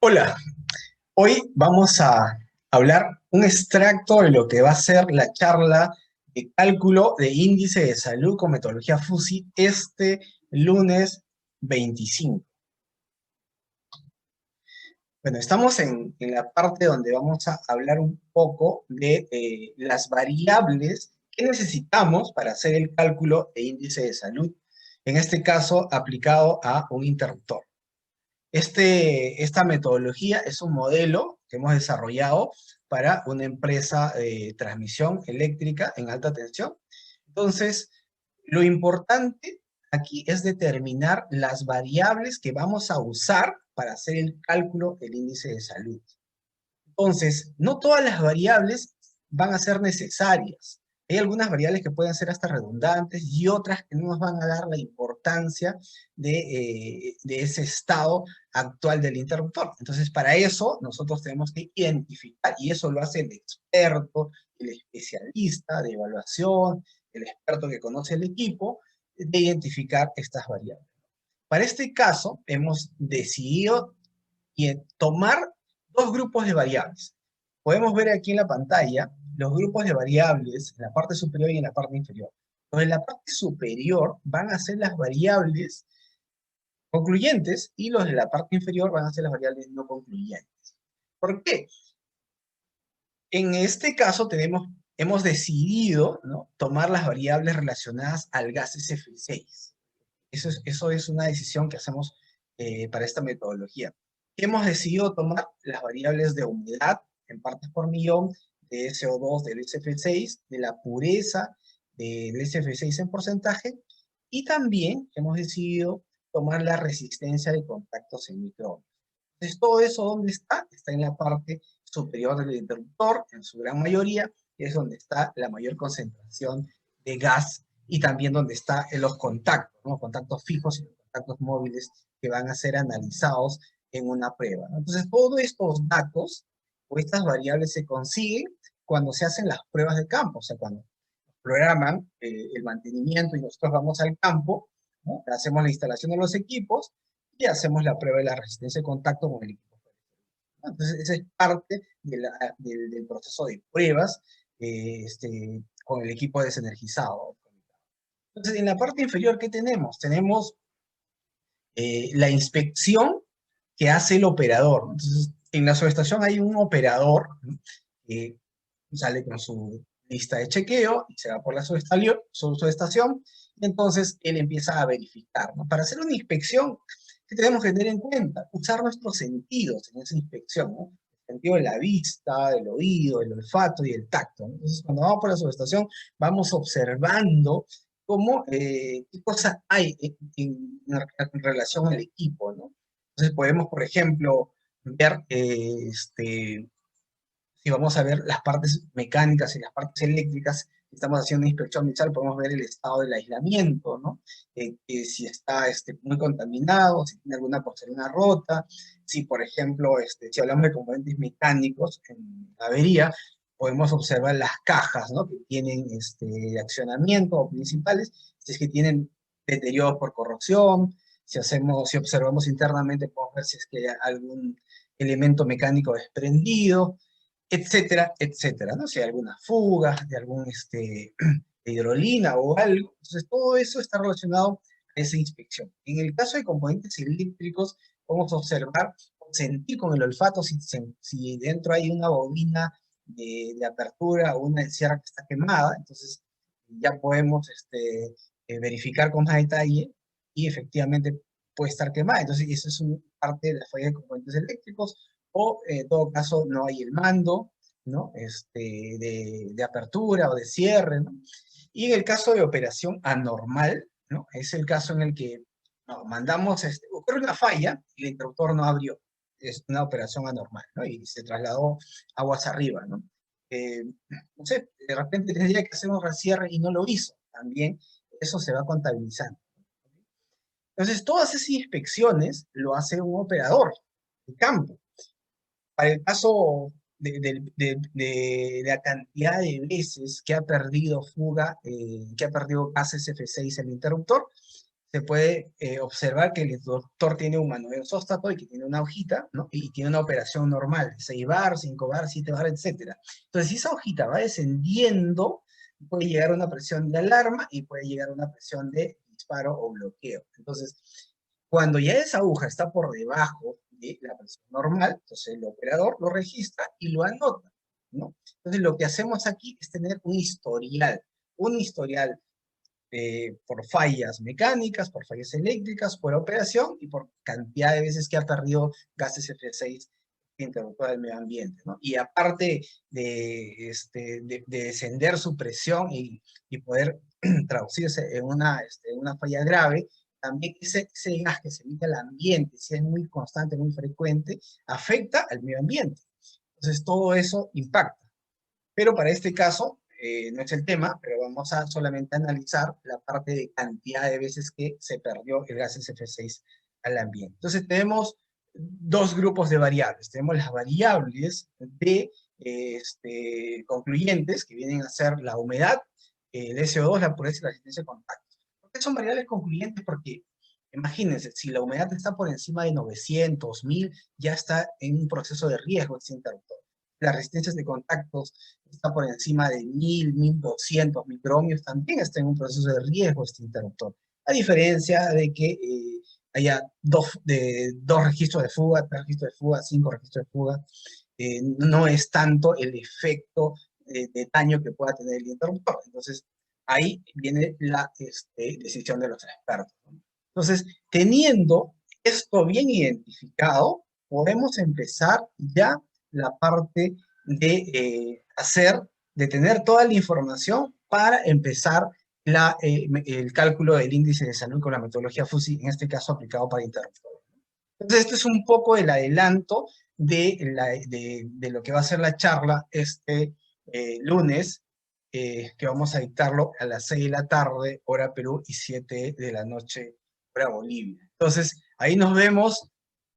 Hola, hoy vamos a hablar un extracto de lo que va a ser la charla de cálculo de índice de salud con metodología FUSI este lunes 25. Bueno, estamos en la parte donde vamos a hablar un poco de las variables que necesitamos para hacer el cálculo de índice de salud, en este caso aplicado a un interruptor. Esta metodología es un modelo que hemos desarrollado para una empresa de transmisión eléctrica en alta tensión. Entonces, lo importante aquí es determinar las variables que vamos a usar para hacer el cálculo del índice de salud. Entonces, no todas las variables van a ser necesarias. Hay algunas variables que pueden ser hasta redundantes y otras que no nos van a dar la importancia de ese estado actual del interruptor. Entonces, para eso nosotros tenemos que identificar, y eso lo hace el experto, el especialista de evaluación, el experto que conoce el equipo, de identificar estas variables. Para este caso, hemos decidido tomar dos grupos de variables. Podemos ver aquí en la pantalla los grupos de variables en la parte superior y en la parte inferior. Los en la parte superior van a ser las variables concluyentes y los de la parte inferior van a ser las variables no concluyentes. ¿Por qué? En este caso hemos decidido, ¿no?, tomar las variables relacionadas al gas SF6. Eso es una decisión que hacemos para esta metodología. Hemos decidido tomar las variables de humedad en partes por millón, de SO2 del SF6, de la pureza del SF6 en porcentaje, y también hemos decidido tomar la resistencia de contactos en microondas. Entonces, todo eso, ¿dónde está? Está en la parte superior del interruptor, en su gran mayoría, que es donde está la mayor concentración de gas y también donde están los contactos, ¿no? Contactos fijos y los contactos móviles que van a ser analizados en una prueba, ¿no? Entonces, todos estos datos o estas variables se consiguen cuando se hacen las pruebas de campo, o sea, cuando programan el mantenimiento y nosotros vamos al campo, ¿no?, hacemos la instalación de los equipos y hacemos la prueba de la resistencia de contacto con el equipo. Entonces, esa es parte del proceso de pruebas con el equipo desenergizado. Entonces, en la parte inferior, ¿qué tenemos? Tenemos la inspección que hace el operador. Entonces, en la subestación hay un operador, ¿no?, que sale con su lista de chequeo y se va por la subestación, y entonces él empieza a verificar, ¿no? Para hacer una inspección, ¿qué tenemos que tener en cuenta? Usar nuestros sentidos en esa inspección, ¿no? El sentido de la vista, del oído, el olfato y el tacto, ¿no? Entonces, cuando vamos por la subestación, vamos observando cómo, qué cosas hay en relación al equipo, ¿no? Entonces podemos, por ejemplo, ver, si vamos a ver las partes mecánicas y las partes eléctricas, estamos haciendo una inspección visual, podemos ver el estado del aislamiento, ¿no? Si está muy contaminado, si tiene alguna porcelana rota, si, por ejemplo, si hablamos de componentes mecánicos en avería, podemos observar las cajas, ¿no?, que tienen accionamiento o principales, si es que tienen deterioro por corrosión, si observamos internamente, podemos ver si es que hay algún elemento mecánico desprendido, etcétera, etcétera, ¿no? Si hay alguna fuga de algún hidrolina o algo. Entonces, todo eso está relacionado a esa inspección. En el caso de componentes eléctricos, vamos a observar, sentir con el olfato si dentro hay una bobina de apertura o una sierra que está quemada. Entonces, ya podemos verificar con más detalle y efectivamente puede estar quemada. Entonces, eso es parte de la falla de componentes eléctricos, o en todo caso no hay el mando, ¿no?, de apertura o de cierre, ¿no? Y en el caso de operación anormal, ¿no?, es el caso en el que no, mandamos, ocurre una falla y el interruptor no abrió. Es una operación anormal, ¿no? Y se trasladó aguas arriba, ¿no? No sé, de repente tendría que hacer un recierre y no lo hizo. También eso se va contabilizando. Entonces, todas esas inspecciones lo hace un operador de campo. Para el caso de la cantidad de veces que ha perdido fuga, que ha perdido gas SF6 el interruptor, se puede observar que el interruptor tiene un manual-sóstato y que tiene una hojita, ¿no? Y tiene una operación normal, 6 bar, 5 bar, 7 bar, etc. Entonces, si esa hojita va descendiendo, puede llegar a una presión de alarma y puede llegar a una presión de disparo o bloqueo. Entonces, cuando ya esa aguja está por debajo de la presión normal, entonces el operador lo registra y lo anota, ¿no? Entonces, lo que hacemos aquí es tener un historial por fallas mecánicas, por fallas eléctricas, por operación y por cantidad de veces que ha perdido gases F6 interruptor del medio ambiente, ¿no? Y aparte de descender su presión y poder traducirse en una falla grave, también ese gas que se emite al ambiente, si es muy constante, muy frecuente, afecta al medio ambiente. Entonces todo eso impacta. Pero para este caso, no es el tema, pero vamos a solamente analizar la parte de cantidad de veces que se perdió el gas SF6 al ambiente. Entonces tenemos dos grupos de variables. Tenemos las variables de concluyentes, que vienen a ser la humedad, el SO2, la pureza y la resistencia de contacto. ¿Por qué son variables concluyentes? Porque imagínense, si la humedad está por encima de 900, 1000, ya está en un proceso de riesgo este interruptor. Las resistencias de contactos está por encima de 1000, 1200 microhmios, también está en un proceso de riesgo este interruptor. A diferencia de que haya dos registros de fuga, 3 registros de fuga, 5 registros de fuga, no es tanto el efecto de daño que pueda tener el interruptor. Entonces, ahí viene la decisión de los expertos, ¿no? Entonces, teniendo esto bien identificado, podemos empezar ya la parte de tener toda la información para empezar el cálculo del índice de salud con la metodología FUSI, en este caso aplicado para interruptores. Entonces, este es un poco el adelanto de lo que va a ser la charla este lunes, que vamos a dictarlo a las 6 de la tarde, hora Perú, y 7 de la noche, hora Bolivia. Entonces, ahí nos vemos